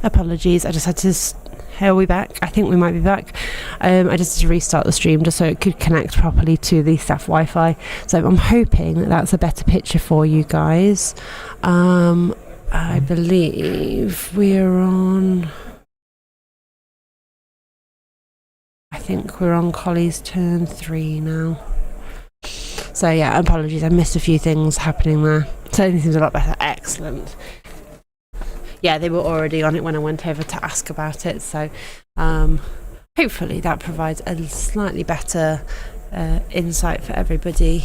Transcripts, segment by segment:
Apologies, I just had to... Are we back? I think we might be back. I just had to restart the stream just so it could connect properly to the staff Wi-Fi. So I'm hoping that that's a better picture for you guys. I believe we're on... I think we're on Collie's turn 3 now. So yeah, apologies, I missed a few things happening there. Certainly seems a lot better. Excellent. Yeah, they were already on it when I went over to ask about it, so hopefully that provides a slightly better insight for everybody.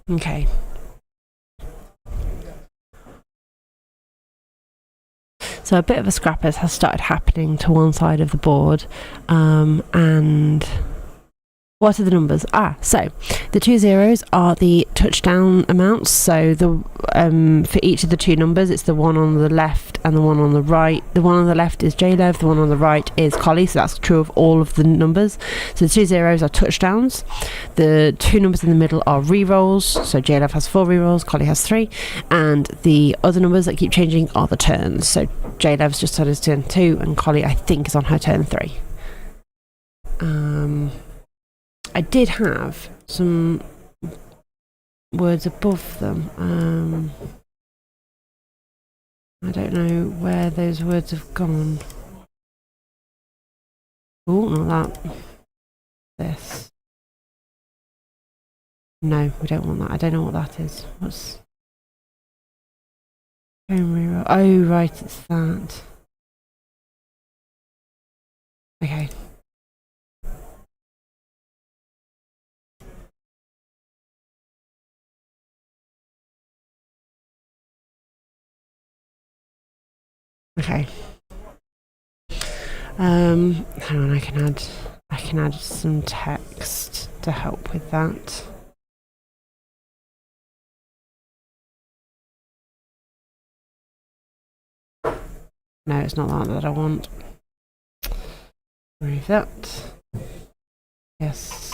Okay. So a bit of a scrappers has started happening to one side of the board, and what are the numbers? So the 2 zeros are the touchdown amounts. So the for each of the 2 numbers, it's the one on the left and the one on the right. The one on the left is J-Lev, the one on the right is Collie, so that's true of all of the numbers. So the 2 zeros are touchdowns. The 2 numbers in the middle are re-rolls. So J-Lev has 4 re-rolls, Collie has 3. And the other numbers that keep changing are the turns. So J-Lev's just had his turn 2 and Collie, I think, is on her turn 3. I did have some words above them. I don't know where those words have gone. Oh, not that. This. No, we don't want that. I don't know what that is. What's... Oh, right, it's that. Okay. Okay. Hang on, I can add some text to help with that. No, it's not that I want. Remove that. Yes.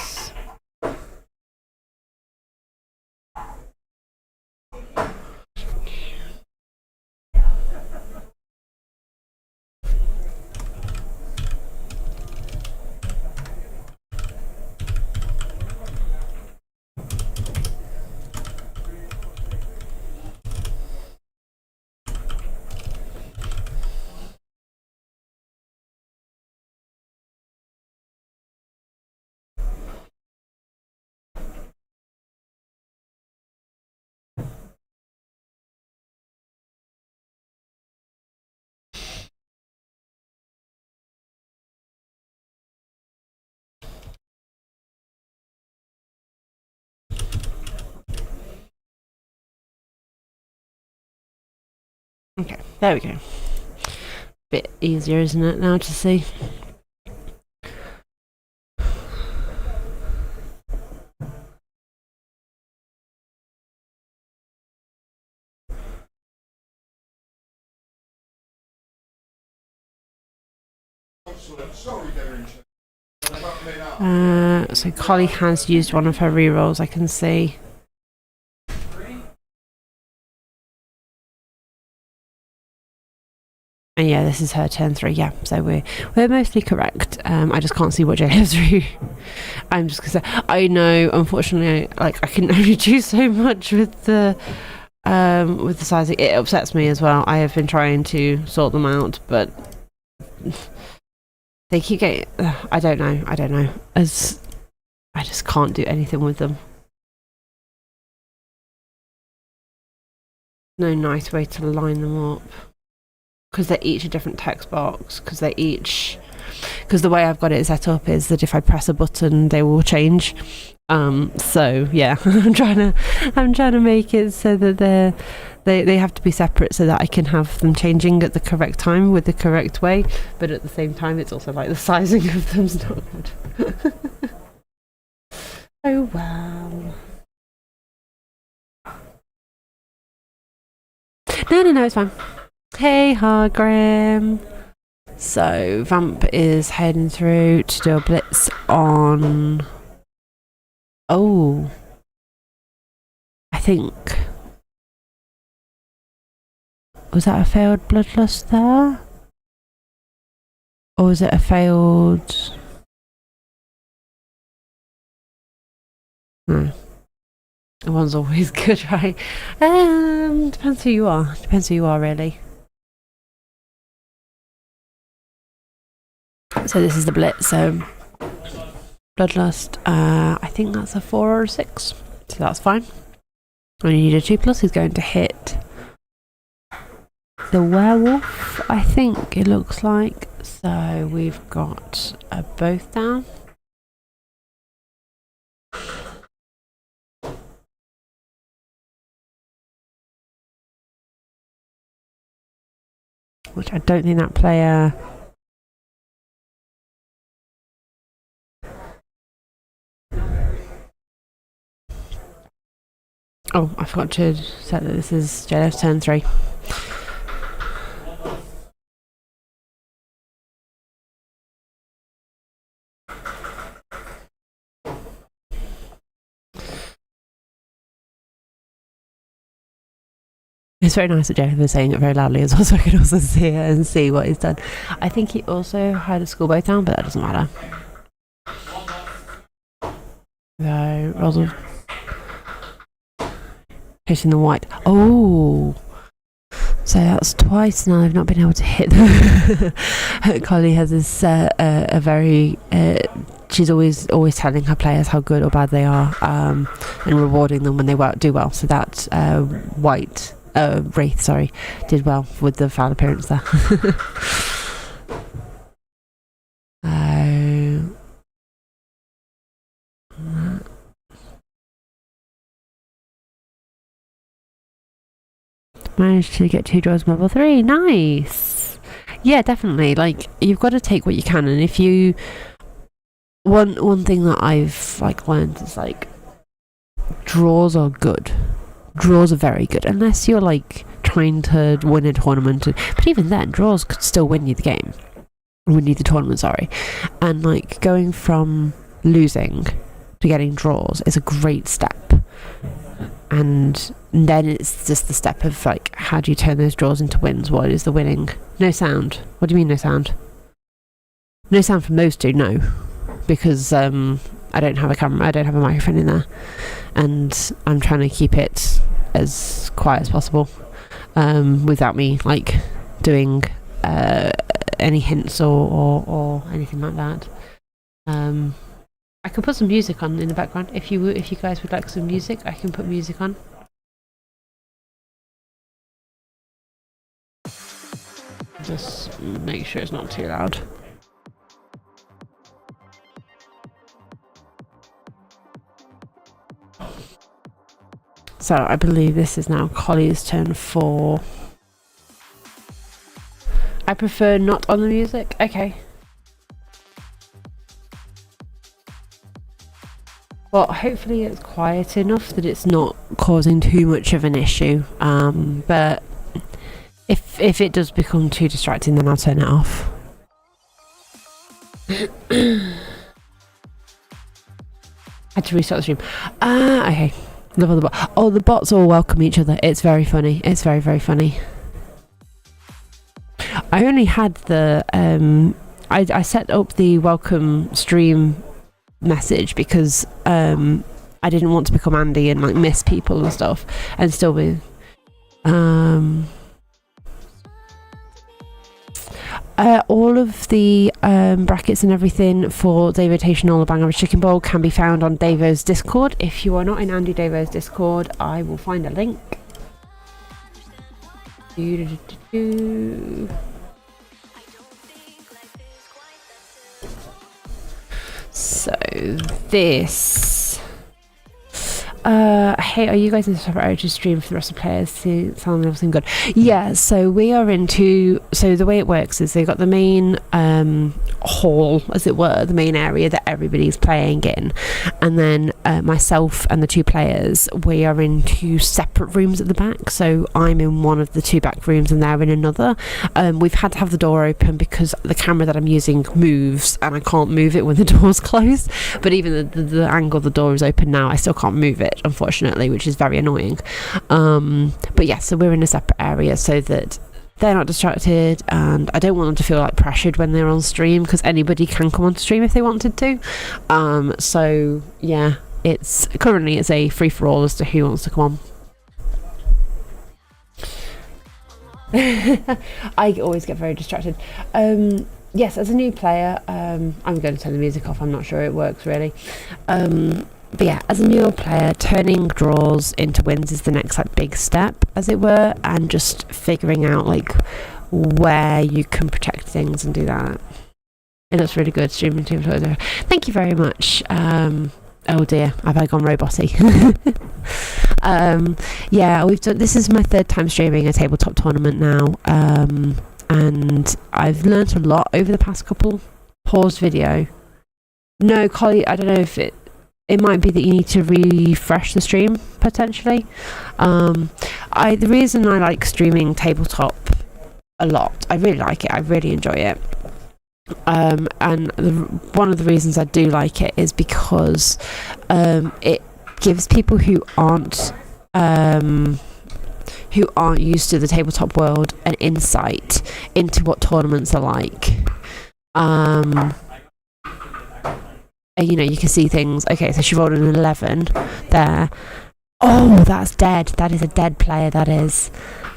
Okay, there we go. Bit easier, isn't it, now to see? So Collie has used one of her rerolls, I can see. And yeah, this is her turn 3. Yeah, so we're mostly correct. I just can't see what Jay has through. I'm just gonna say, I know, unfortunately, I can only do so much with the sizing. It upsets me as well. I have been trying to sort them out, but they keep getting. I don't know. As I just can't do anything with them. No nice way to line them up. Because they're each a different text box. Because the way I've got it set up is that if I press a button, they will change. So yeah, I'm trying to make it so that they have to be separate so that I can have them changing at the correct time with the correct way. But at the same time, it's also like the sizing of them's not good. Oh wow. No, it's fine. Hey, Hargrim. So, Vamp is heading through to do a blitz on... Oh. I think... Was that a failed Bloodlust there? Or was it a failed... One's always good, right? Depends who you are. Depends who you are, really. So this is the blitz. So Bloodlust. I think that's a 4 or a 6. So that's fine. When you need a 2+, he's going to hit the werewolf. I think it looks like. So we've got both down. Which I don't think that player... Oh, I forgot to set that this is JLF's turn 3. It's very nice that JLF is saying it very loudly as well, so I can also see it and see what he's done. I think he also had a schoolboy down, but that doesn't matter. So, Rosal hitting the white. Oh! So that's twice now I've not been able to hit them. Collie has this a very... she's always telling her players how good or bad they are, and rewarding them when they do well. So that white... Wraith, sorry, did well with the foul appearance there. Managed to get 2 draws level 3. Nice. Yeah, definitely. Like, you've got to take what you can, and if you... One thing that I've learned is draws are good. Draws are very good, unless you're trying to win a tournament. But even then, draws could still win you the game. Win you the tournament, sorry. And going from losing to getting draws is a great step. And then it's just the step of how do you turn those draws into wins? What is the winning? No sound. What do you mean no sound? No sound from those two, no. Because I don't have a camera, I don't have a microphone in there. And I'm trying to keep it as quiet as possible, without me doing any hints or anything like that. I can put some music on in the background if you guys would like some music. I can put music on. Just make sure it's not too loud. So I believe this is now Collie's turn 4. I prefer not on the music. Okay. Well, hopefully it's quiet enough that it's not causing too much of an issue. But if it does become too distracting, then I'll turn it off. Had to restart the stream. Okay. Love all the bots. Oh, the bots all welcome each other. It's very funny. It's very, very funny. I only had the... I set up the welcome stream message because I didn't want to become Andy and miss people and stuff and still be... all of the brackets and everything for Davotational, the Bang Average Chicken Bowl, can be found on Davo's Discord. If you are not in Andy Davo's Discord, I will find a link. So this hey, are you guys in the separate area to stream for the rest of the players? Sound everything good? Yeah, so we are into, so the way it works is they've got the main hall, as it were, the main area that everybody's playing in, and then myself and the two players, we are in two separate rooms at the back. So I'm in one of the two back rooms and they're in another. We've had to have the door open because the camera that I'm using moves and I can't move it when the door's closed, but even the angle the door is open now, I still can't move it, unfortunately, which is very annoying. But yeah, so we're in a separate area so that they're not distracted, and I don't want them to feel like pressured when they're on stream, because anybody can come on stream if they wanted to. So yeah, it's a free-for-all as to who wants to come on. I always get very distracted. Yes, as a new player, I'm going to turn the music off, I'm not sure it works really. But yeah, as a newer player, turning draws into wins is the next like big step, as it were, and just figuring out like where you can protect things and do that. It looks really good streaming to Twitter. Thank you very much. Oh dear, have I gone roboty? Yeah, we've done. This is my third time streaming a tabletop tournament now, and I've learnt a lot over the past couple. Paused video. No, Collie, I don't know if it might be that you need to refresh the stream, potentially. The reason I like streaming tabletop a lot, I really like it, I really enjoy it. And one of the reasons I do like it is because it gives people who aren't used to the tabletop world an insight into what tournaments are like. You know, you can see things. Okay, so she rolled an 11 there. Oh, that's dead. That is a dead player, that is.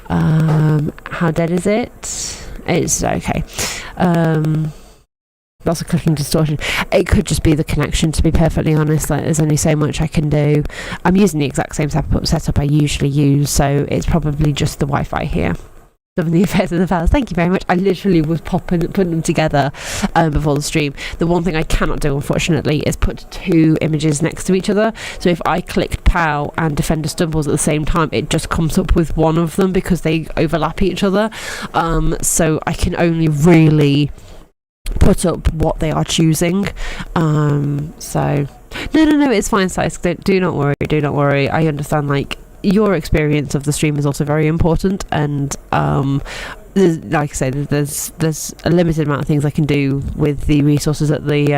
How dead is it? It's okay. Lots of clicking distortion. It could just be the connection, to be perfectly honest. Like, there's only so much I can do. I'm using the exact same setup I usually use, so it's probably just the Wi-Fi here. Some of the effects of the files. Thank you very much. I literally was putting them together before the stream. The one thing I cannot do, unfortunately, is put two images next to each other. So if I clicked POW and Defender Stumbles at the same time, it just comes up with one of them because they overlap each other. So I can only really put up what they are choosing. So no, it's fine, Sice. Do not worry. I understand, like, your experience of the stream is also very important, and like I said, there's a limited amount of things I can do with the resources at the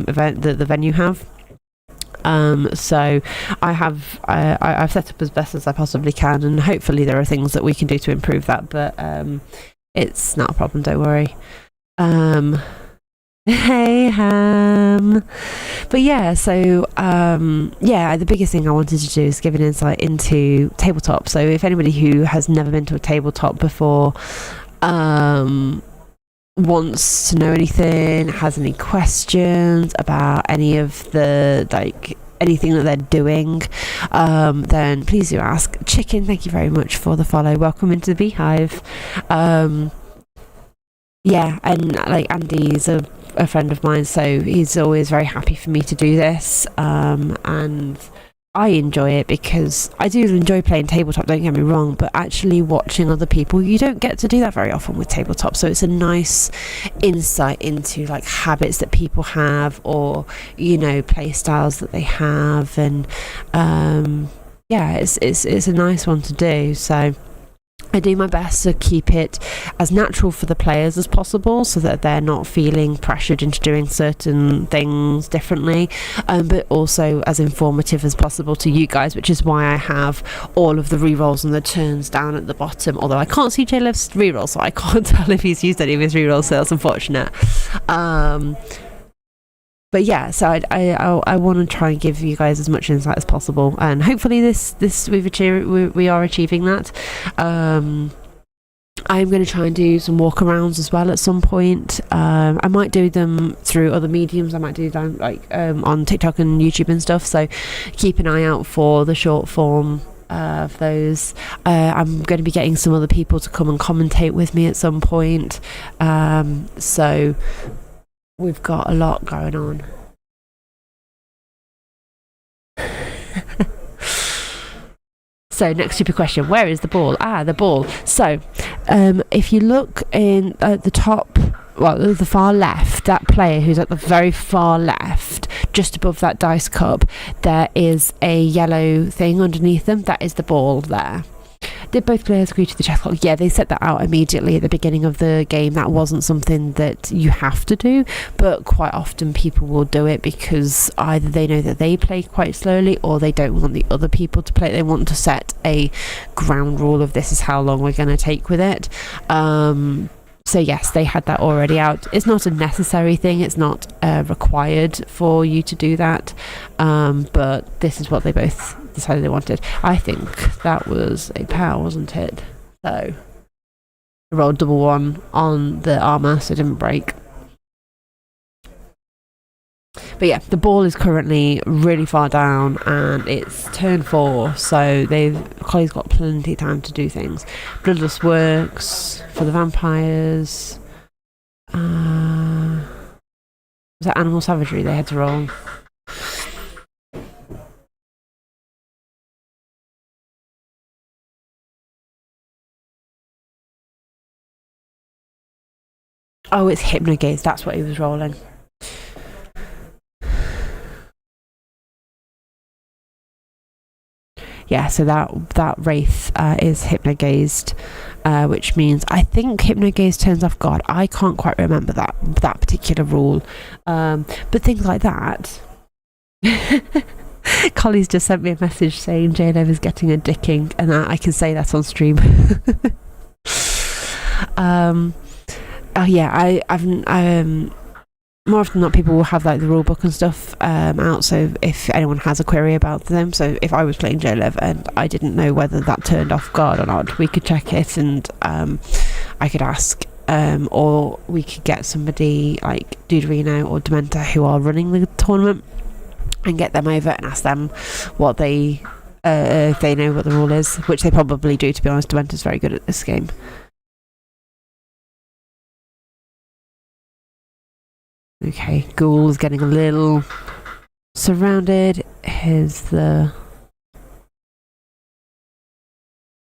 event that the venue have. So I've set up as best as I possibly can, and hopefully there are things that we can do to improve that, but it's not a problem, don't worry. Hey but yeah, so the biggest thing I wanted to do is give an insight into tabletop. So if anybody who has never been to a tabletop before wants to know anything, has any questions about any of the, like, anything that they're doing, then please do ask. Chicken, thank you very much for the follow. Welcome into the beehive. Yeah, and like Andy's a friend of mine, so he's always very happy for me to do this, and I enjoy it because I do enjoy playing tabletop, don't get me wrong, but actually watching other people, you don't get to do that very often with tabletop, so it's a nice insight into like habits that people have, or, you know, play styles that they have, and yeah, it's a nice one to do. So I do my best to keep it as natural for the players as possible, so that they're not feeling pressured into doing certain things differently, but also as informative as possible to you guys, which is why I have all of the rerolls and the turns down at the bottom, although I can't see J-Lev's reroll, so I can't tell if he's used any of his rerolls, so that's unfortunate. But yeah, so I want to try and give you guys as much insight as possible, and hopefully we are achieving that. I'm going to try and do some walkarounds as well at some point. I might do them through other mediums. I might do them like on TikTok and YouTube and stuff. So keep an eye out for the short form of those. I'm going to be getting some other people to come and commentate with me at some point. So we've got a lot going on. So, next stupid question. Where is the ball? The ball. So, if you look in at the top, well, the far left, that player who's at the very far left, just above that dice cup, there is a yellow thing underneath them. That is the ball there. Did both players agree to the chess clock? Yeah, they set that out immediately at the beginning of the game. That wasn't something that you have to do, but quite often people will do it because either they know that they play quite slowly or they don't want the other people to play. They want to set a ground rule of this is how long we're going to take with it. So yes, they had that already out. It's not a necessary thing. It's not required for you to do that. But this is what they both decided they wanted. I think that was a power, wasn't it? So I rolled double 1 on the armor, so it didn't break. But yeah, the ball is currently really far down and it's turn 4, so Collie's got plenty of time to do things. Bloodlust works for the vampires. Was that animal savagery they had to roll? Oh, it's hypnogaze, that's what he was rolling. Yeah, so that wraith is hypnogazed, which means I think hypnogaze turns off guard. I can't quite remember that particular rule, but things like that. Collie's just sent me a message saying J-Lev is getting a dicking, and I can say that on stream. Oh yeah, I've more often than not, people will have like the rule book and stuff out, so if anyone has a query about them, so if I was playing J-Lev and I didn't know whether that turned off guard or not, we could check it and I could ask, or we could get somebody like Dudorino or Dementa who are running the tournament and get them over and ask them what they if they know what the rule is, which they probably do, to be honest. Dementa's very good at this game. Okay, Ghoul is getting a little surrounded. Here's the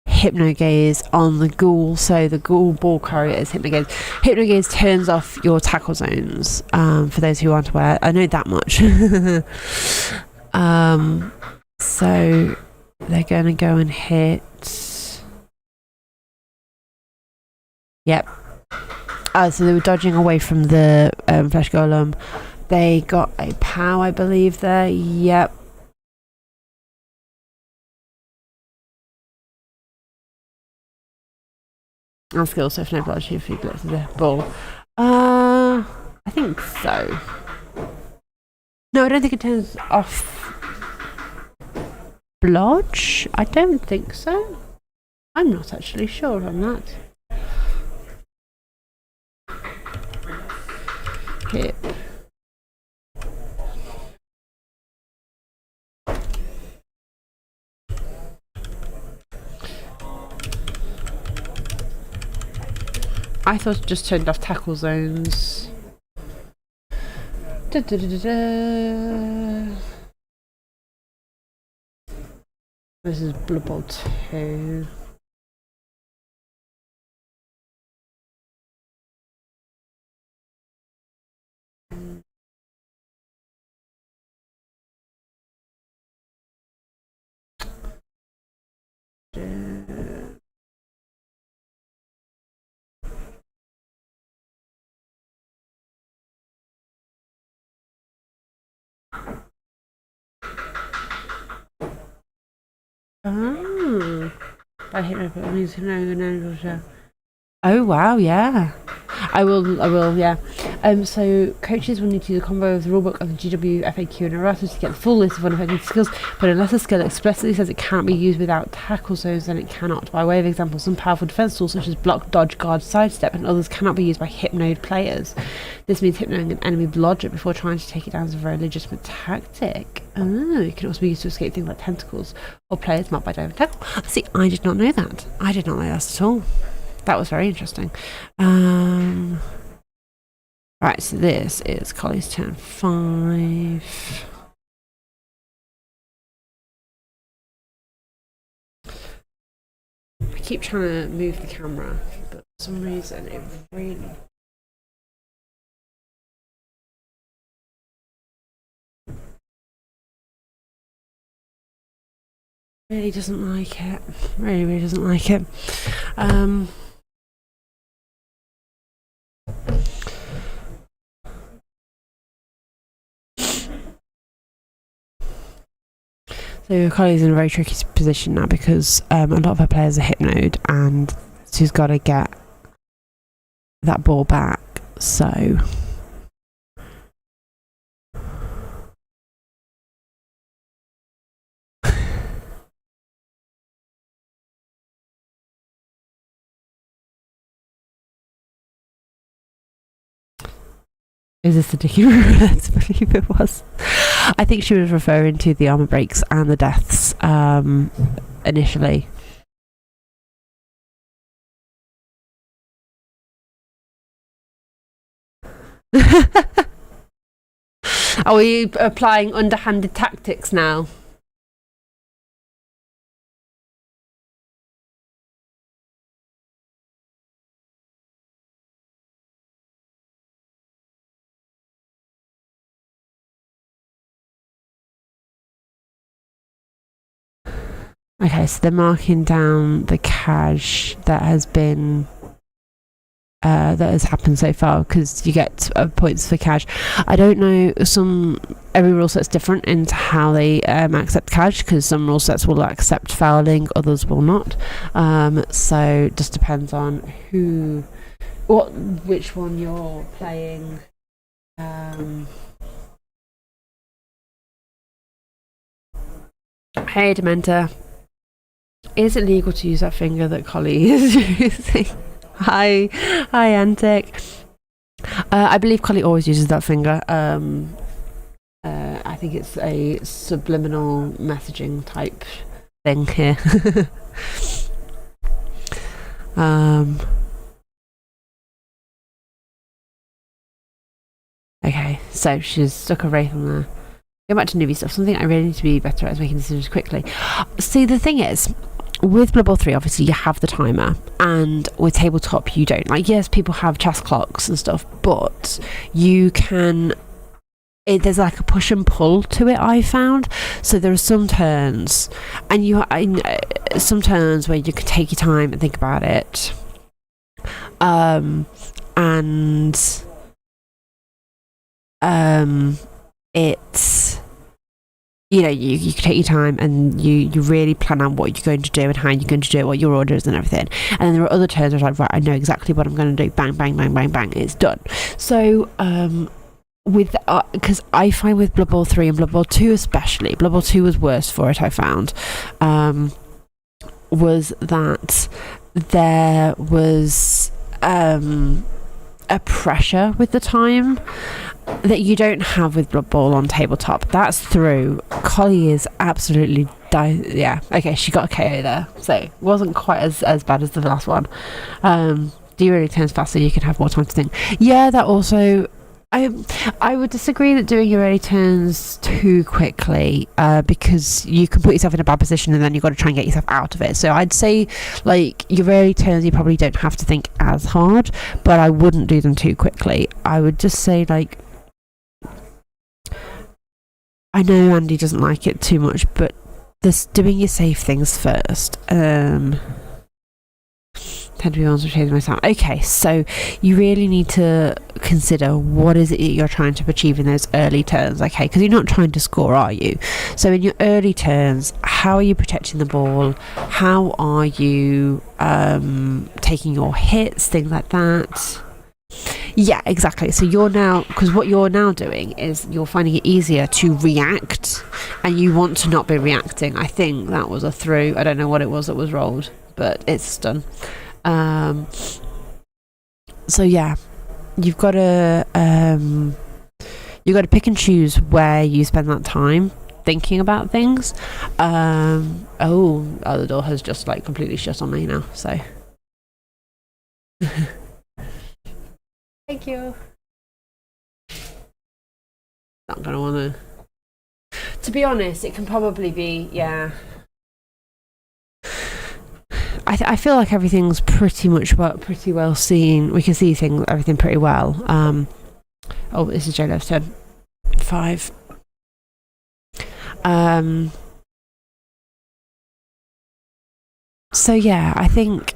Hypnogaze on the Ghoul. So the Ghoul ball carrier is Hypnogaze. Hypnogaze turns off your tackle zones, for those who aren't aware. I know that much. So they're going to go and hit... Yep. So they were dodging away from the flesh golem. They got a POW, I believe, there. Yep. And skill, so if no bloodshed, if you blitz the ball. I think so. No, I don't think it turns off blodge. I don't think so. I'm not actually sure on that. Hip. I thought it just turned off tackle zones. Da, da, da, da, da. This is Blood Bowl 2. I hate my buttons. Oh wow, yeah. I will, yeah. So coaches will need to use a combo of the rulebook of the GW, FAQ and errata to get the full list of unaffected skills, but unless a skill explicitly says it can't be used without tackle zones, then it cannot. By way of example, some powerful defense tools such as block, dodge, guard, sidestep and others cannot be used by hypnoed players. This means hypnoing an enemy blodge it before trying to take it down is a very legitimate tactic. Oh, it can also be used to escape things like tentacles or players marked by diving tackle. See, I did not know that. I did not know that at all. That was very interesting. Right, so this is Collie's turn 5. keep trying to move the camera, but for some reason it really doesn't like it. Really doesn't like it. So Collie's in a very tricky position now because a lot of her players are hypnoed and she's got to get that ball back. So is this the Dicky Let's believe it was. I think she was referring to the armor breaks and the deaths initially. Are we applying underhanded tactics now? Okay, so they're marking down the cash that has been that has happened so far because you get points for cash. I don't know, every rule set's different in how they accept cash because some rule sets will accept fouling, others will not. So it just depends on which one you're playing. Hey Dementor, is it legal to use that finger that Collie is using? Hi Antic. I believe Collie always uses that finger. I think it's a subliminal messaging type thing here. Okay, so she's stuck a wraith on there. Go back to newbie stuff. Something I really need to be better at is making decisions quickly. See, the thing is, with Blood Bowl 3, obviously you have the timer, and with tabletop you don't. Like, yes, people have chess clocks and stuff, but you can... there's like a push and pull to it, I found. So there are some turns, and some turns where you can take your time and think about it. It's, you know, you can take your time and you really plan out what you're going to do and how you're going to do it, what your order is and everything. And then there are other turns where it's like, right, I know exactly what I'm going to do. Bang, bang, bang, bang, bang, it's done. So with because I find with Blood Bowl 3 and Blood Bowl 2 especially, Blood Bowl 2 was worse for it, I found, was that there was a pressure with the time that you don't have with Blood Bowl on tabletop. That's through. Collie is absolutely yeah, okay, she got a KO there, so it wasn't quite as bad as the last one. Do you really turns faster, you can have more time to think. Yeah, that also, I would disagree that doing your early turns too quickly, because you can put yourself in a bad position and then you've got to try and get yourself out of it. So I'd say, like, your early turns you probably don't have to think as hard, but I wouldn't do them too quickly. I would just say, like, I know Andy doesn't like it too much, but doing your safe things first. Tend to be ones shading myself. Okay, so you really need to consider what is it you're trying to achieve in those early turns, okay? Because you're not trying to score, are you? So in your early turns, how are you protecting the ball? How are you taking your hits, things like that? Yeah, exactly. So because what you're now doing is you're finding it easier to react, and you want to not be reacting. I think that was a through. I don't know what it was that was rolled, but it's done. So yeah, you've got to pick and choose where you spend that time thinking about things. The door has just like completely shut on me now, so thank you. Not gonna want to be honest, it can probably be, yeah, I feel like everything's pretty well seen. We can see everything pretty well. Oh, this is JLev's turn. 5. So yeah, I think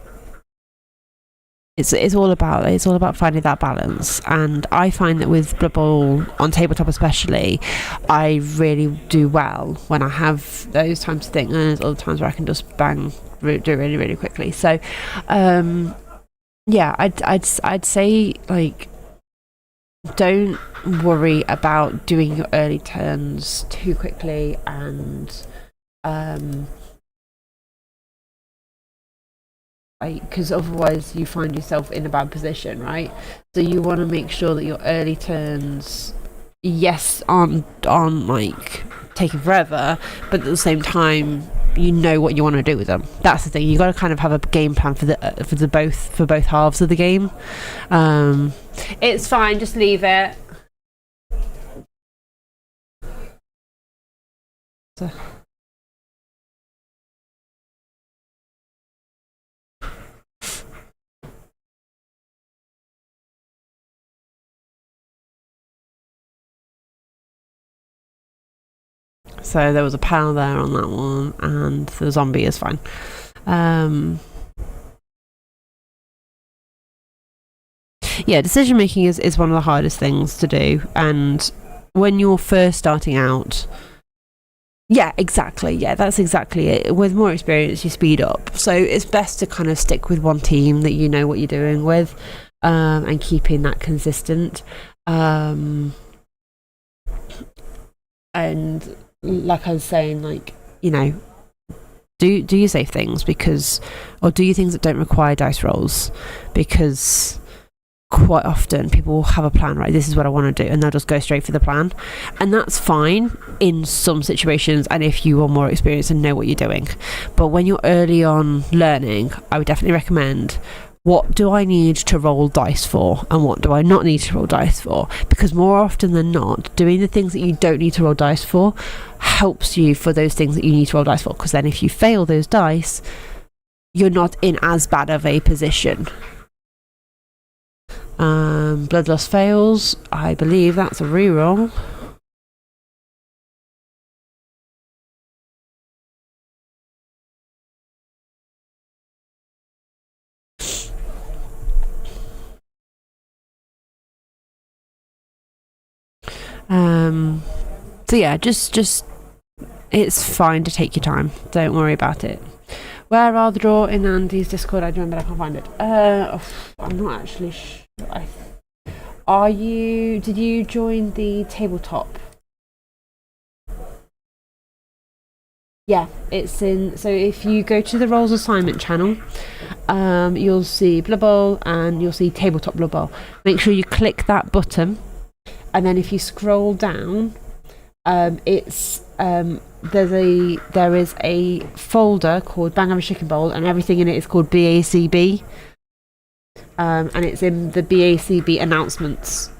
it's all about finding that balance, and I find that with Blood Bowl on tabletop especially, I really do well when I have those times to think, and there's other times where I can just do it really, really quickly. So yeah, I'd say, like, don't worry about doing your early turns too quickly, and because otherwise you find yourself in a bad position, right? So you want to make sure that your early turns, yes, aren't like taking forever, but at the same time you know what you want to do with them. That's the thing. You got to kind of have a game plan for both halves of the game. It's fine, just leave it. So there was a pal there on that one, and the zombie is fine. Yeah, decision making is one of the hardest things to do, and when you're first starting out, yeah, exactly. Yeah, that's exactly it. With more experience, you speed up. So it's best to kind of stick with one team that you know what you're doing with, and keeping that consistent. And like I was saying, like, you know, do your safe things, or do your things that don't require dice rolls, because quite often people will have a plan, right? This is what I want to do, and they'll just go straight for the plan, and that's fine in some situations, and if you are more experienced and know what you're doing. But when you're early on learning, I would definitely recommend, what do I need to roll dice for, and what do I not need to roll dice for? Because more often than not, doing the things that you don't need to roll dice for helps you for those things that you need to roll dice for, because then if you fail those dice, you're not in as bad of a position. Bloodlust fails. I believe that's a reroll. So yeah, just it's fine to take your time. Don't worry about it. Where are the draw in Andy's Discord? I don't remember. I can't find it. I'm not actually sure. Did you join the tabletop? Yeah, it's in. So if you go to the roles assignment channel, you'll see Blood Bowl and you'll see tabletop Blood Bowl. Make sure you click that button, and then if you scroll down, there is a folder called Bang Average Chicken Bowl, and everything in it is called BACB. And it's in the BACB announcements.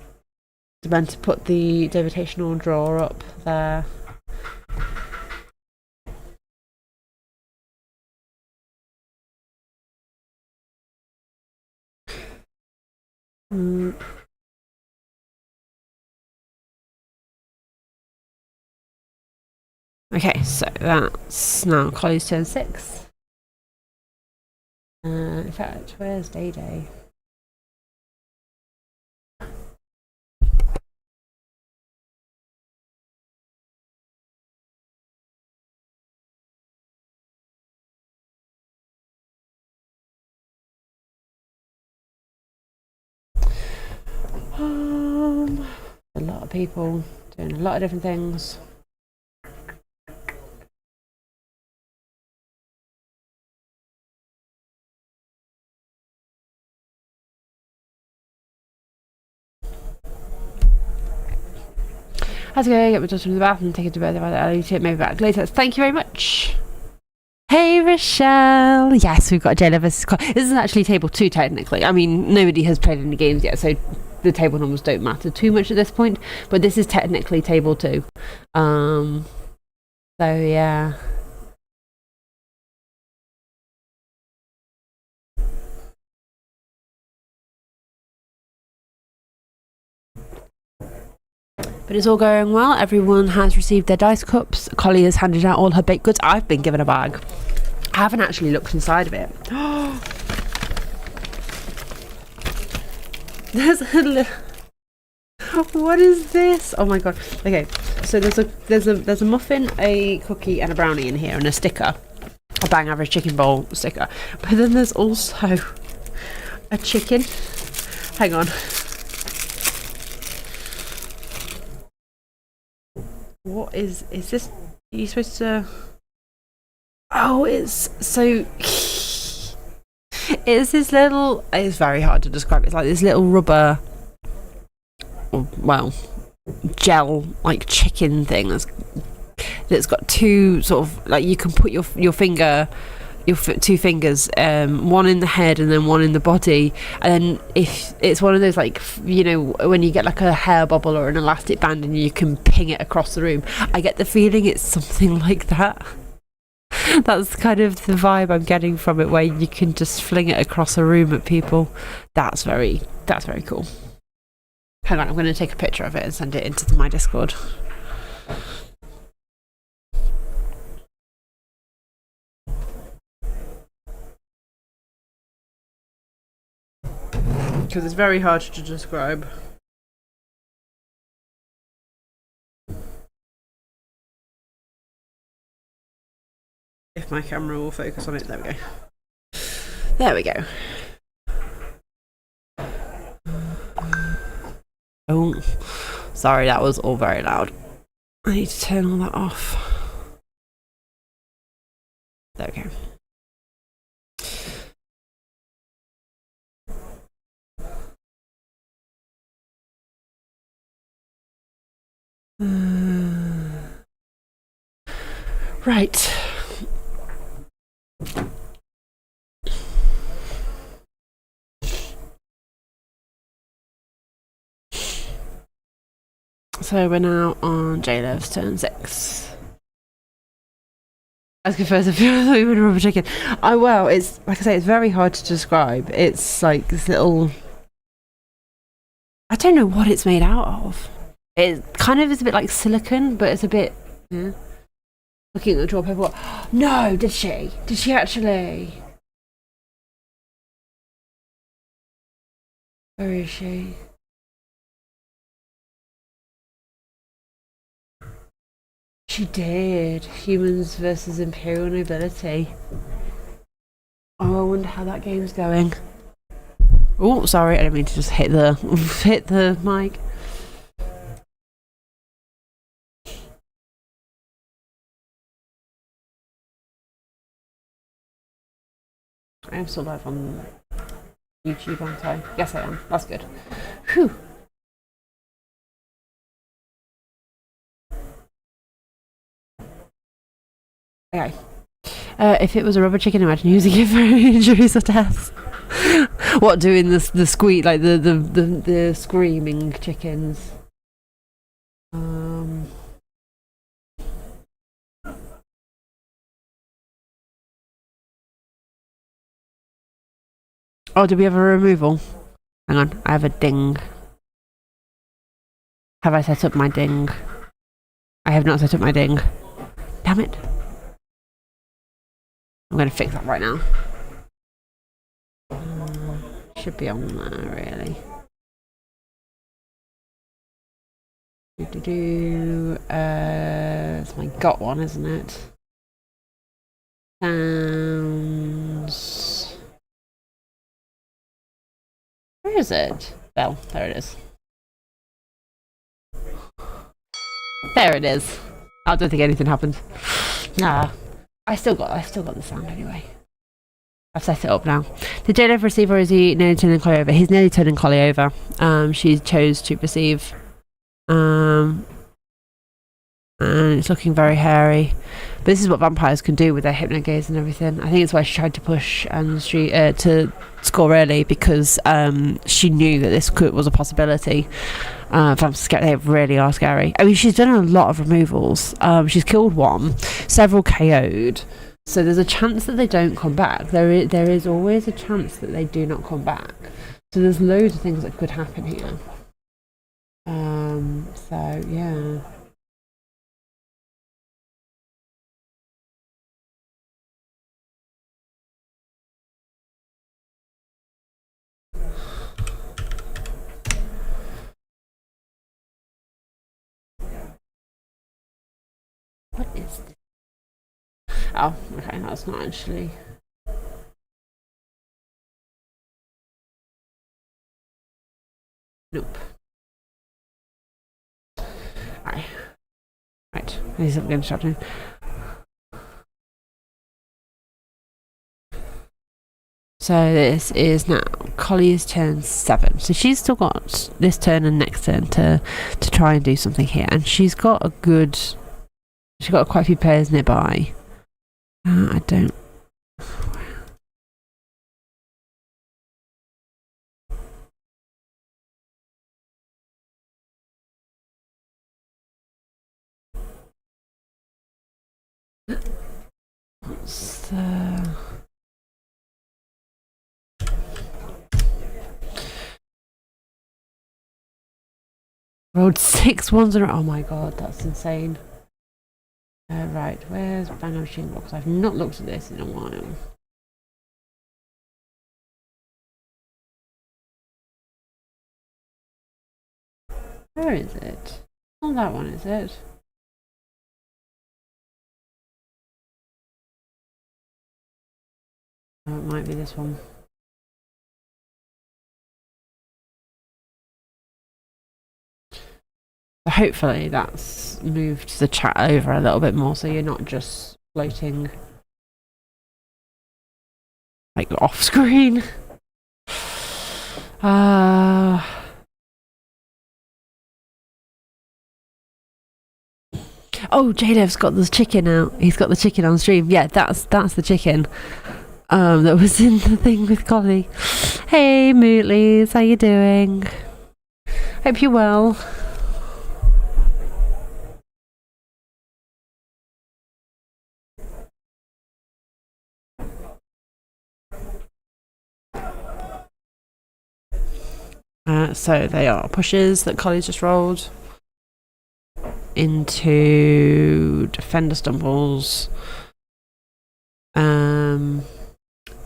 I'm meant to put the Davotational draw up there. Okay, so that's now Chloe's turn 6. In fact, where's Day? A lot of people doing a lot of different things. How's it going? Get my daughter in the bath and take her to bed. I'll eat it maybe back later. Thank you very much. Hey Rochelle. Yes, we've got JLev. This is actually table 2 technically. I mean, nobody has played any games yet, so the table numbers don't matter too much at this point. But this is technically table 2. So yeah. But it's all going well. Everyone has received their dice cups. Collie has handed out all her baked goods. I've been given a bag. I haven't actually looked inside of it. There's a what is this? Oh my god. Okay, so there's a muffin, a cookie, and a brownie in here, and a sticker, a Bang Average chicken bowl sticker. But then there's also a chicken. Hang on. What is this? Are you supposed to? Oh, it's so. It's this little. It's very hard to describe. It's like this little rubber. Well, gel like chicken thing that's got two sort of like you can put your finger, two fingers, one in the head and then one in the body, and then if it's one of those like when you get like a hair bubble or an elastic band and you can ping it across the room. I get the feeling it's something like that. That's kind of the vibe I'm getting from it, where you can just fling it across a room at people. That's very cool. Hang on, I'm going to take a picture of it and send it into my Discord. Because it's very hard to describe. If my camera will focus on it, there we go. There we go. Oh, sorry, that was all very loud. I need to turn all that off. There we go. Right. So we're now on J-Love's turn 6. I was confused if you even a rubber chicken. Oh well, it's like I say, it's very hard to describe. It's like this little. I don't know what it's made out of. It kind of is a bit like silicone, but it's a bit. Yeah. Looking at the drawer paper. No, did she? Did she actually? Where is she? She did. Humans versus Imperial Nobility. Oh, I wonder how that game's going. Oh, sorry, I didn't mean to just hit the mic. I am still live on YouTube, aren't I? Yes, I am. That's good. Whew. Okay. If it was a rubber chicken, imagine using it for injuries or deaths. What, doing the squeak, like the screaming chickens? Oh, did we have a removal? Hang on, I have a ding. Have I set up my ding? I have not set up my ding. Damn it. I'm going to fix that right now. Should be on there, really. It's my got one, isn't it? Sounds. Where is it? Well, there it is. There it is. I don't think anything happened. Nah. I still got the sound anyway. I've set it up now. The J-Love receiver, is he nearly turning Collie over? He's nearly turning Collie over. She chose to receive. And it's looking very hairy. But this is what vampires can do with their hypnogaze and everything. I think it's why she tried to push and to score early, because she knew that this was a possibility. They really are scary. I mean, she's done a lot of removals. She's killed one, several KO'd. So there's a chance that they don't come back. There is always a chance that they do not come back. So there's loads of things that could happen here. So yeah. What is this? Oh, okay, that's not actually. Nope. Alright. Right. He's going to shut me. So this is now Collie's turn 7. So she's still got this turn and next turn to try and do something here. And she's got quite a few players nearby. I don't. Rolled 6 ones in a row. Oh my god, that's insane. Right, where's Bang Machine Box? I've not looked at this in a while. Where is it? Not that one, is it? Oh, it might be this one. Hopefully that's moved the chat over a little bit more so you're not just floating like off screen. Oh, J-Dev's got the chicken out. He's got the chicken on stream. Yeah, that's the chicken that was in the thing with Collie. Hey Mootleys, how you doing? Hope you're well. So they are pushes that Collie's just rolled into defender stumbles. I'm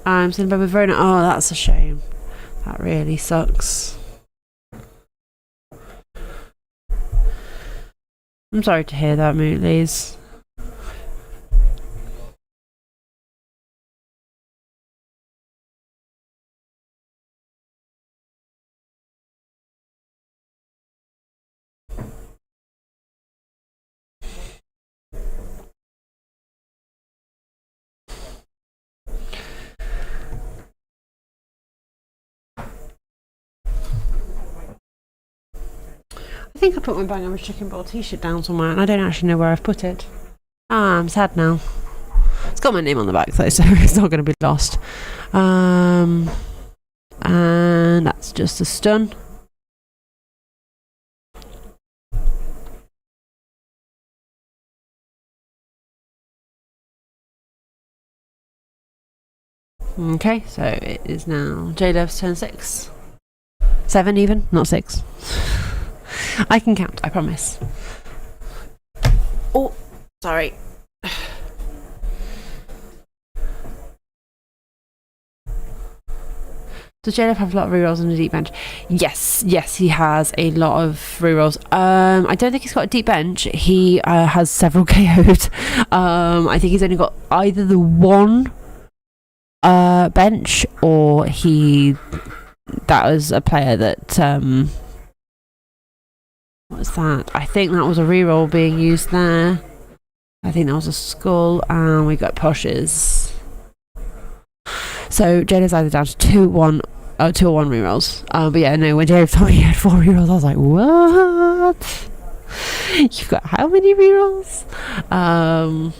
sitting by with Verona. Oh, that's a shame. That really sucks. I'm sorry to hear that, Mootleys. I think I put my Bang Average Chicken Bowl t-shirt down somewhere and I don't actually know where I've put it. I'm sad now. It's got my name on the back though, so it's not going to be lost. And that's just a stun. Okay, so it is now J-Dev's turn 6. 7 even, not 6. I can count, I promise. Oh, sorry. Does J-Dev have a lot of rerolls on the deep bench? Yes, he has a lot of rerolls. I don't think he's got a deep bench. He has several KO'd. I think he's only got either the one bench or that was a player that what was that? I think that was a reroll being used there. I think that was a skull and we got pushes. So Jada's either down to 2-1 rerolls. But yeah, no, when Jada told me he had 4 rerolls, I was like, what? You've got how many rerolls? So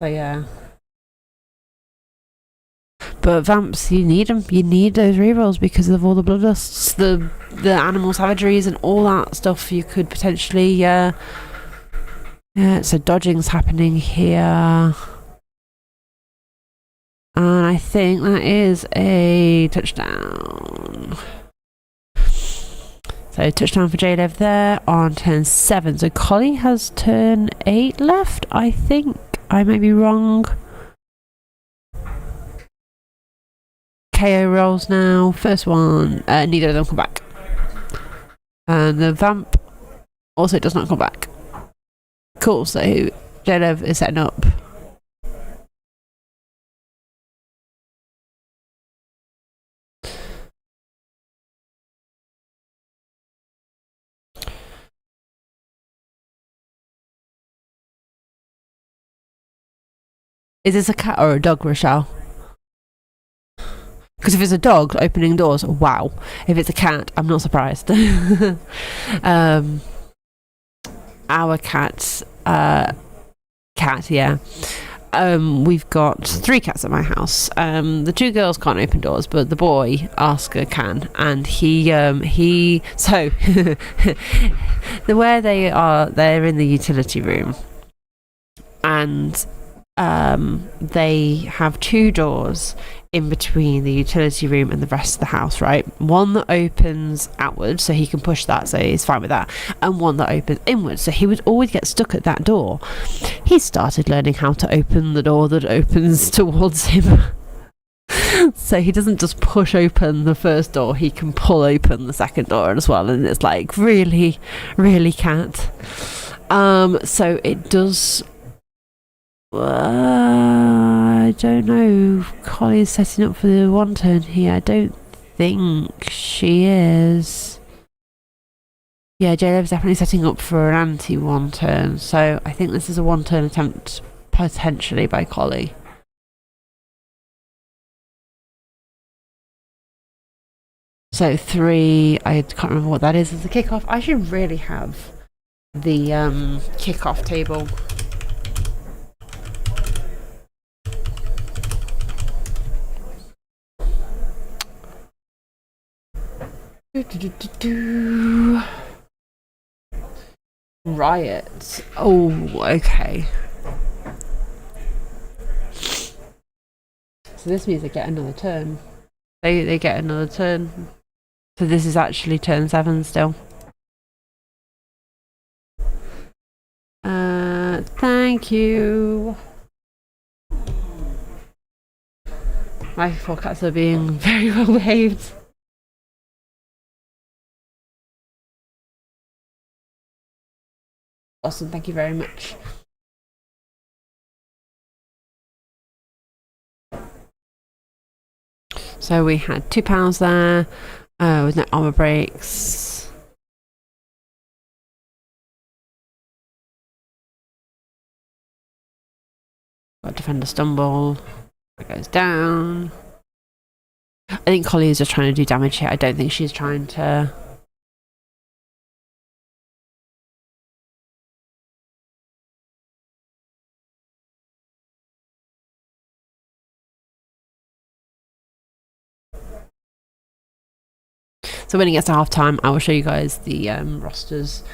yeah. But Vamps, you need them. You need those rerolls because of all the bloodlusts, the animal savageries and all that stuff you could potentially yeah, so dodging's happening here. And I think that is a touchdown. So So touchdown for J-Lev there on turn 7. So Collie has turn 8 left, I think. I may be wrong. KO rolls now. First one, neither of them come back. And the Vamp also does not come back. Cool, so J-Lev is setting up. Is this a cat or a dog, Rochelle? Because if it's a dog opening doors, wow. If it's a cat, I'm not surprised. Our cat, yeah. We've got 3 cats at my house. The 2 girls can't open doors, but the boy, Oscar, can. And he so where they are, they're in the utility room, and they have 2 doors in between the utility room and the rest of the house, right? One that opens outwards, so he can push that, so he's fine with that, and one that opens inwards, so he would always get stuck at that door. He started learning how to open the door that opens towards him. So he doesn't just push open the first door, he can pull open the second door as well, and it's like, really, really cat. So it does... I don't know. Collie's setting up for the 1 turn here. I don't think she is. Yeah, J-Lev's definitely setting up for an anti-1 turn. So I think this is a 1 turn attempt potentially by Collie. So 3, I can't remember what that is as a kickoff. I should really have the kickoff table. Riot. Oh, okay. So this means they get another turn. They get another turn. So this is actually turn 7 still. Thank you. My 4 cats are being very well behaved. Awesome, thank you very much. So we had £2 there, with no armor breaks. Got defender stumble. It goes down. I think Collie is just trying to do damage here. I don't think she's trying to... So when it gets to half time, I will show you guys the rosters.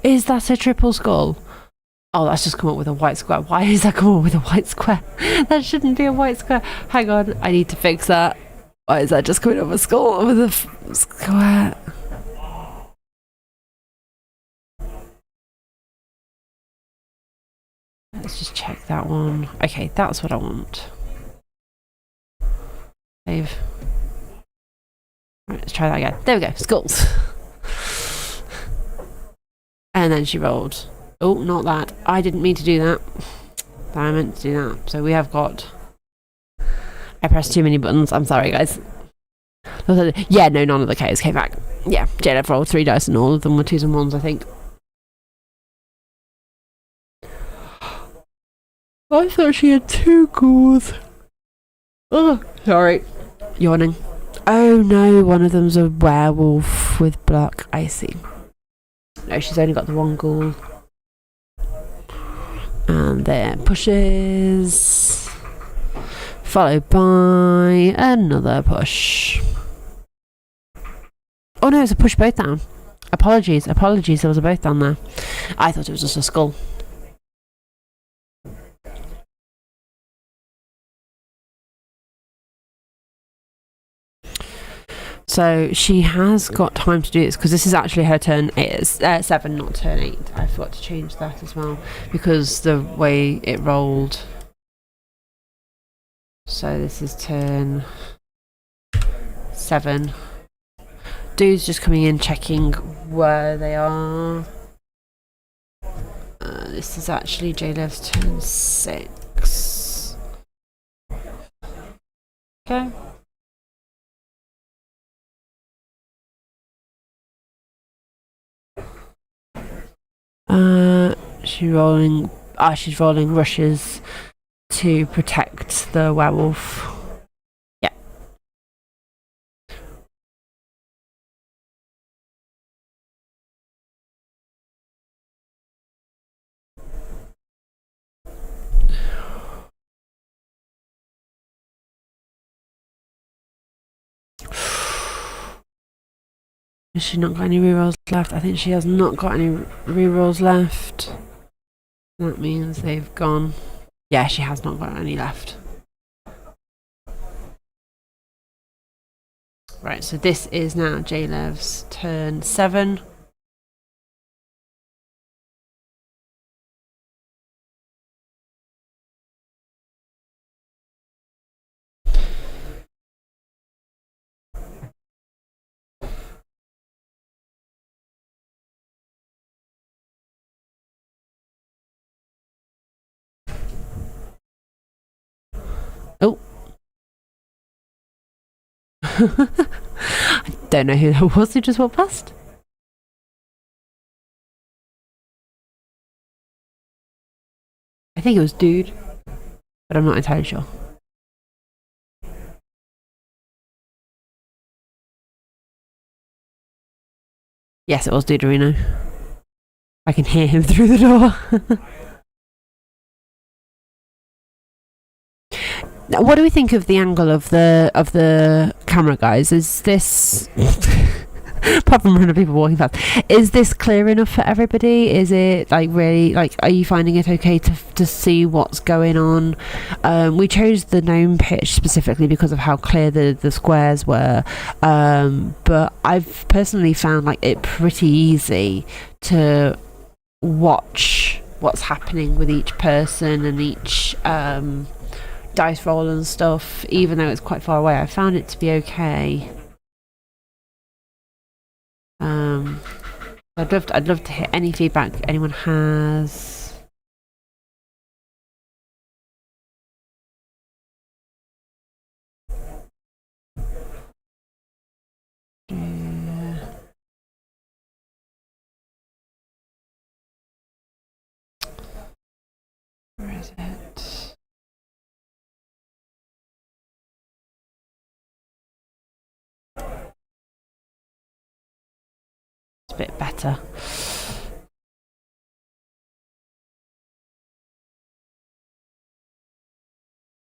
Is that a triple skull? Oh, that's just come up with a white square. Why is that come up with a white square? That shouldn't be a white square. Hang on, I need to fix that. Why is that just coming up with a skull with a square? Let's just check that one. Okay, that's what I want. Save. Right, let's try that again. There we go, skulls. And then she rolled. Oh, not that. I didn't mean to do that. I meant to do that. So we have got... I pressed too many buttons. I'm sorry, guys. Yeah, no, none of the KOs came back. Yeah, J-Lev rolled 3 dice and all of them were 2s and 1s, I think. I thought she had 2 ghouls. Oh, sorry. Yawning. Oh no, one of them's a werewolf with black. I see. No, she's only got the 1 ghoul. And then pushes. Followed by another push. Oh no, it's a push both down. Apologies, there was a both down there. I thought it was just a skull. So she has got time to do this because this is actually her turn 7, not turn 8. I forgot to change that as well because the way it rolled. So this is turn 7. Dude's just coming in, checking where they are. This is actually J-Lev's turn 6. Okay. She's rolling rushes to protect the werewolf. Yeah. Has she not got any rerolls left? I think she has not got any rerolls left. That means they've gone. Yeah, she has not got any left. Right, so this is now J-Lev's turn 7. Oh. I don't know who that was who just walked past. I think it was Dude, but I'm not entirely sure. Yes, it was Duderino. I can hear him through the door. Now, what do we think of the angle of the camera, guys? Is this apart from random people walking past, is this clear enough for everybody? Is it like really like? Are you finding it okay to see what's going on? We chose the gnome pitch specifically because of how clear the squares were, but I've personally found like it pretty easy to watch what's happening with each person and each dice roll and stuff, even though it's quite far away. I found it to be okay. I'd love to hear any feedback anyone has. Where is it? It's a bit better.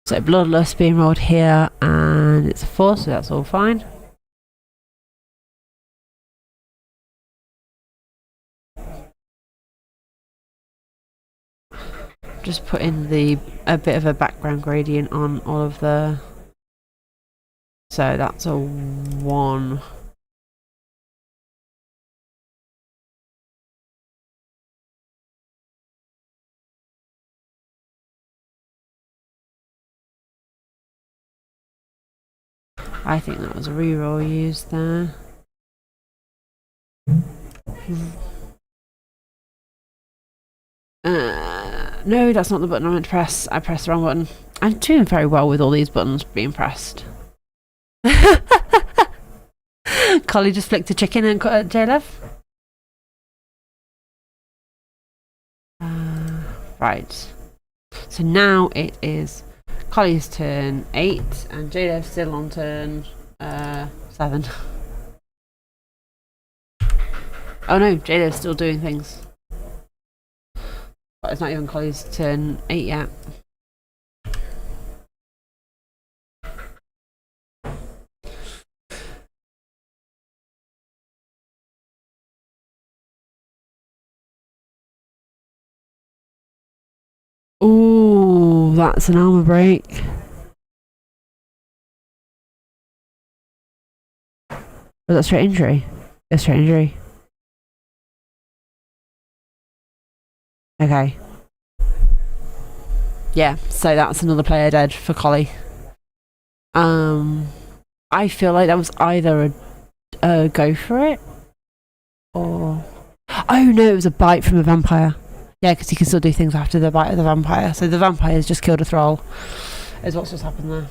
So Bloodlust being rolled here, and it's a 4, so that's all fine. Just putting a bit of a background gradient on all of the. So that's a 1. I think that was a reroll used there. No, that's not the button I meant to press. I pressed the wrong button. I'm doing very well with all these buttons being pressed. Collie just flicked a chicken and cut J-Lev. Right. So now it is Collie's turn 8 and J-Lev's still on turn 7. Oh no, J-Lev's still doing things. But it's not even Collie's turn 8 yet. Ooh, that's an armor break. Was that straight injury? A straight injury. Okay. Yeah, so that's another player dead for Collie. I feel like that was either a go for it or... Oh no, it was a bite from a vampire. Yeah, because you can still do things after the bite of the vampire. So the vampire's just killed a thrall, is what's just happened there.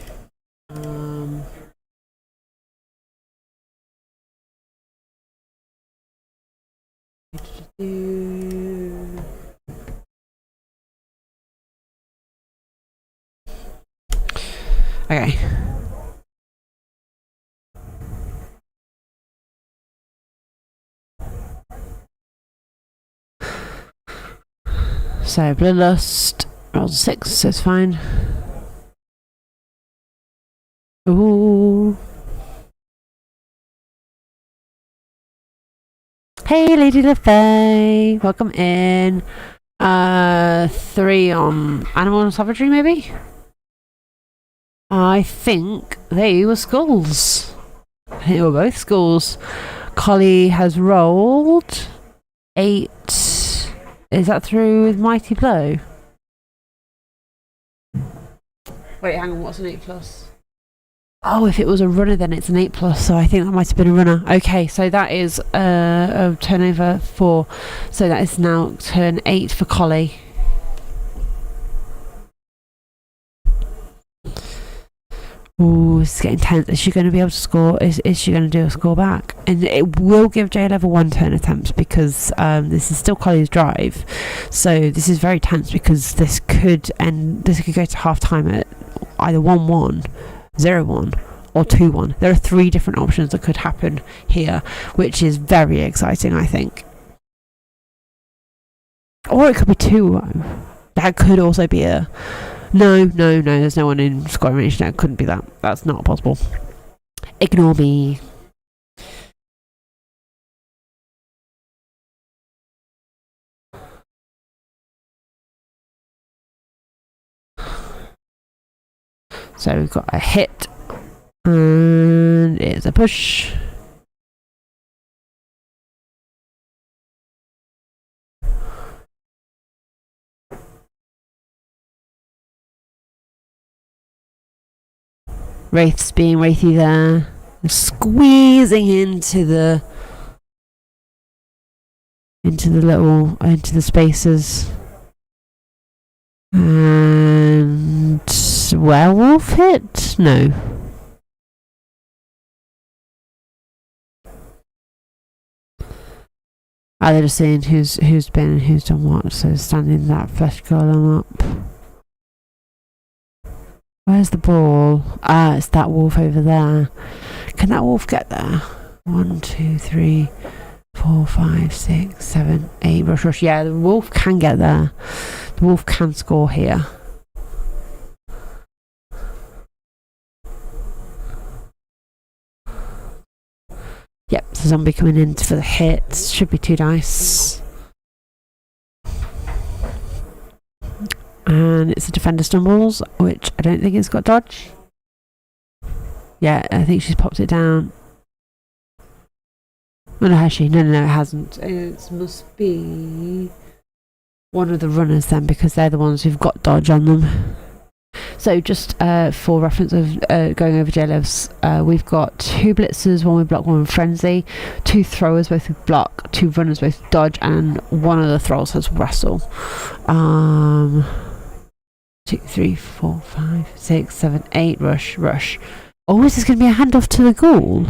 Okay. So Bloodlust rolls a 6, so it's fine. Ooh. Hey, Lady LaFay, welcome in. 3 on Animal and Savagery, maybe? I think they were skulls. I think they were both skulls. Collie has rolled 8. Is that through with Mighty Blow? Wait, hang on, what's an 8+? Oh, if it was a runner, then it's an 8+, so I think that might have been a runner. Okay, so that is a turnover 4. So that is now turn 8 for Collie. Ooh, this is getting tense. Is she going to be able to score? Is she going to do a score back? And it will give J level 1 turn attempts because this is still Collie's drive. So this is very tense because this could end. This could go to half time at either 1-1, 0-1, or 2-1. There are 3 different options that could happen here, which is very exciting, I think. Or it could be 2-1. That could also be a... No, there's no one in scoring range. No, it couldn't be that. That's not possible. Ignore me. So we've got a hit. And it's a push. Wraith's being wraithy there. Squeezing into the spaces. And werewolf hit? No. They're just saying who's been and who's done what. So standing that flesh golem up. Where's the ball? It's that wolf over there. Can that wolf get there? 1, 2, 3, 4, 5, 6, 7, 8. Rush. Yeah, the wolf can get there. The wolf can score here. Yep, so zombie coming in for the hits. Should be 2 dice. And it's a defender stumbles, which I don't think it's got dodge. Yeah, I think she's popped it down. Oh, no, has she? No, it hasn't. It must be one of the runners then, because they're the ones who've got dodge on them. So just for reference of going over J-Levs, we've got 2 blitzers, 1 with block, 1 with frenzy, 2 throwers, both with block, 2 runners, both with dodge, and 1 of the thralls has wrestle. 2, 3, 4, 5, 6, 7, 8. Rush. Oh, is this going to be a handoff to the ghoul?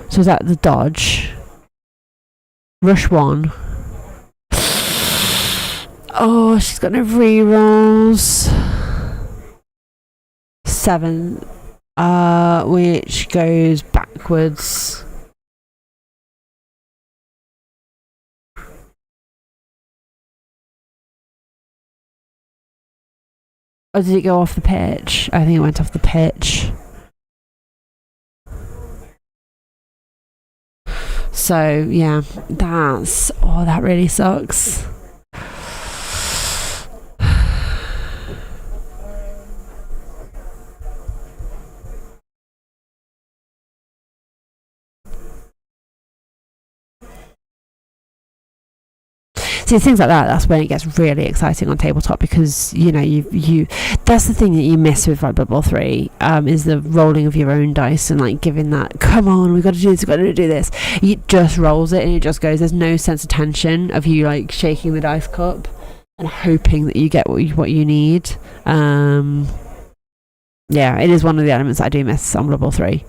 So is that the dodge? Rush 1. Oh, she's got no rerolls. 7. Which goes backwards. Or did it go off the pitch? I think it went off the pitch. So, yeah, that really sucks. See, things like that, that's when it gets really exciting on tabletop, because you know you that's the thing that you miss with like Blood Bowl 3, is the rolling of your own dice and like giving that, come on, we've got to do this, we've got to do this. It just rolls it and it just goes. There's no sense of tension of you like shaking the dice cup and hoping that you get what you need. Yeah, it is one of the elements I do miss on Blood Bowl 3.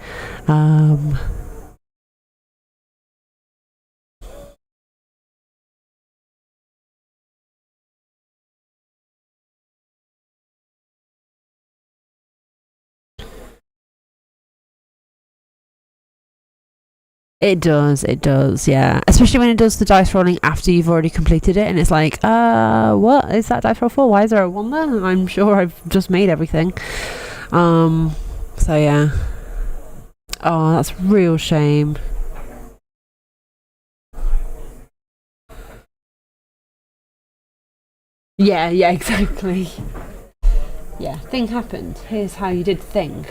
It does, yeah. Especially when it does the dice rolling after you've already completed it, and it's like, what is that dice roll for? Why is there a 1 there? I'm sure I've just made everything. So yeah. Oh, that's a real shame. Yeah, exactly. Yeah, thing happened. Here's how you did thing.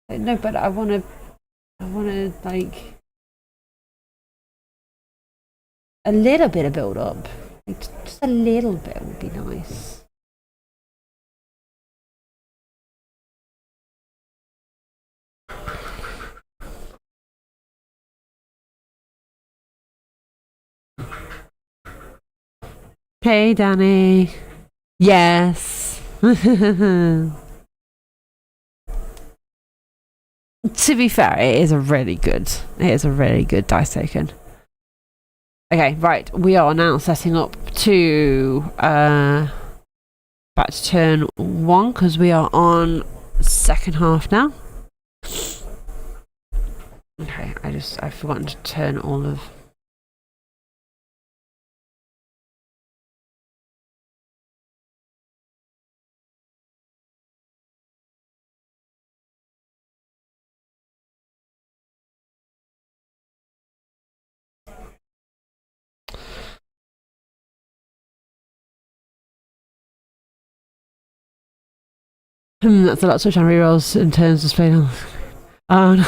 No, but I wanna like a little bit of build up. Like, just a little bit would be nice. Hey, Danny. Yes. To be fair, it is a really good dice token. Okay, right, we are now setting up to back to turn 1, because we are on second half now. Okay, I've forgotten to turn all of... that's a lot of switch on rerolls in terms of playing. Oh no.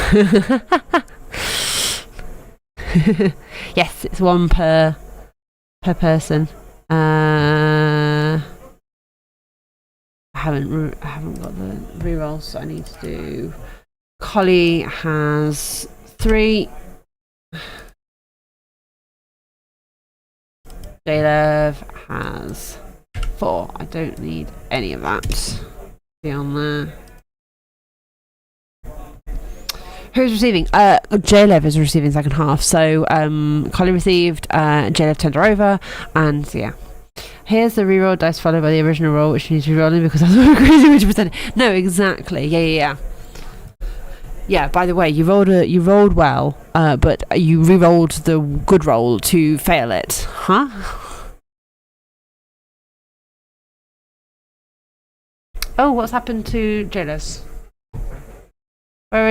Yes, it's 1 per person. I haven't got the rerolls, so I need to do. Collie has 3. J-Lev has 4. I don't need any of that. Be on there. Who's receiving? J-Lev is receiving second half. So Collie received, J-Lev turned her over, and so, yeah. Here's the reroll dice followed by the original roll, which needs re-rolling because that's what crazy 100%. No, exactly. Yeah. Yeah, by the way, you rolled well, but you re-rolled the good roll to fail it. Huh? Oh, what's happened to J-Lev's?